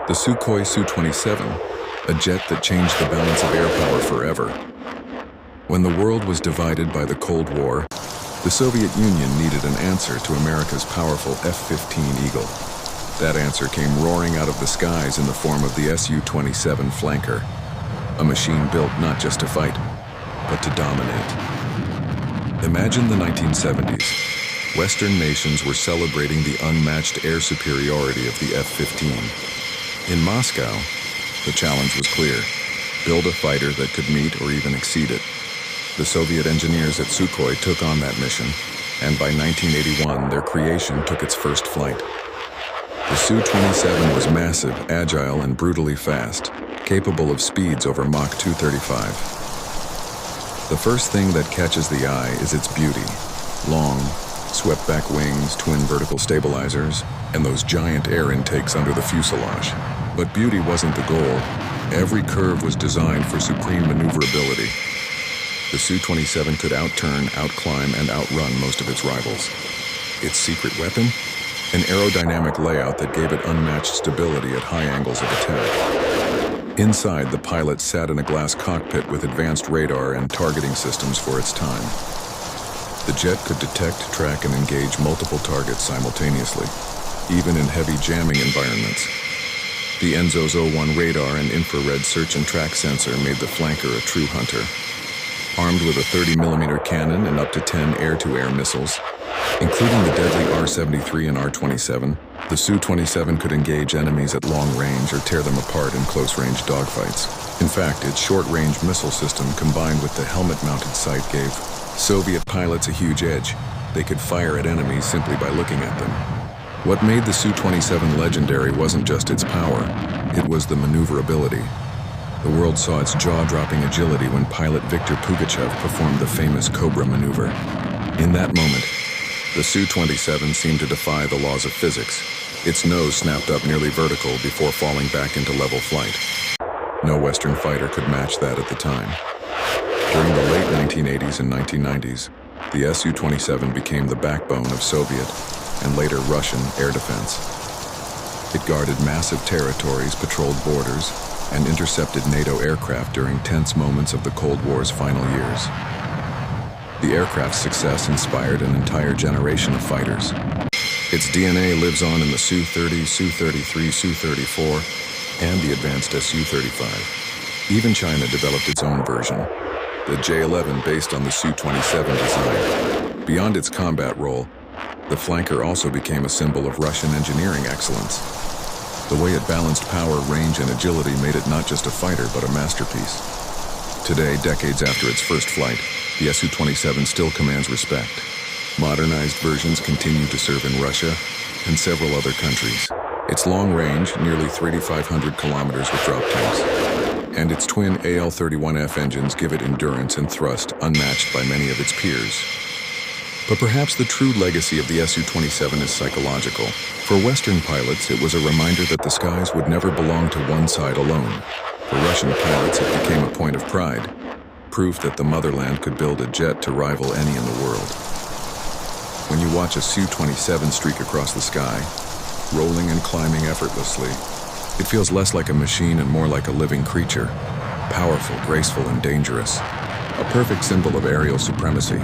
the Sukhoi Su-27, a jet that changed the balance of air power forever. When the world was divided by the Cold War, the Soviet Union needed an answer to America's powerful F-15 Eagle. That answer came roaring out of the skies in the form of the Su-27 Flanker, a machine built not just to fight, but to dominate. Imagine the 1970s. Western nations were celebrating the unmatched air superiority of the F-15. In Moscow, the challenge was clear: build a fighter that could meet or even exceed it. The Soviet engineers at Sukhoi took on that mission, and by 1981, their creation took its first flight. The Su-27 was massive, agile, and brutally fast, capable of speeds over Mach 235. The first thing that catches the eye is its beauty: long, swept-back wings, twin vertical stabilizers, and those giant air intakes under the fuselage. But beauty wasn't the goal. Every curve was designed for supreme maneuverability. The Su-27 could outturn, outclimb, and outrun most of its rivals. Its secret weapon? An aerodynamic layout that gave it unmatched stability at high angles of attack. Inside, the pilot sat in a glass cockpit with advanced radar and targeting systems for its time. The jet could detect, track, and engage multiple targets simultaneously, even in heavy jamming environments. The Enzo's O1 radar and infrared search and track sensor made the Flanker a true hunter. Armed with a 30mm cannon and up to 10 air-to-air missiles, including the deadly R-73 and R-27, the Su-27 could engage enemies at long range or tear them apart in close-range dogfights. In fact, its short-range missile system combined with the helmet-mounted sight gave Soviet pilots a huge edge. They could fire at enemies simply by looking at them. What made the Su-27 legendary wasn't just its power, it was the maneuverability. The world saw its jaw-dropping agility when pilot Viktor Pugachev performed the famous Cobra maneuver. In that moment, the Su-27 seemed to defy the laws of physics. Its nose snapped up nearly vertical before falling back into level flight. No Western fighter could match that at the time. During the late 1980s and 1990s, the Su-27 became the backbone of Soviet and later Russian air defense. It guarded massive territories, patrolled borders, and intercepted NATO aircraft during tense moments of the Cold War's final years. The aircraft's success inspired an entire generation of fighters. Its DNA lives on in the Su-30, Su-33, Su-34, and the advanced Su-35. Even China developed its own version, the J-11, based on the Su-27 design. Beyond its combat role, the Flanker also became a symbol of Russian engineering excellence. The way it balanced power, range, and agility made it not just a fighter, but a masterpiece. Today, decades after its first flight, the Su-27 still commands respect. Modernized versions continue to serve in Russia and several other countries. Its long range, nearly 3,500 kilometers with drop tanks, and its twin AL-31F engines give it endurance and thrust unmatched by many of its peers. But perhaps the true legacy of the Su-27 is psychological. For Western pilots, it was a reminder that the skies would never belong to one side alone. For Russian pilots, it became a point of pride, proof that the motherland could build a jet to rival any in the world. When you watch a Su-27 streak across the sky, rolling and climbing effortlessly, it feels less like a machine and more like a living creature, powerful, graceful, and dangerous, a perfect symbol of aerial supremacy.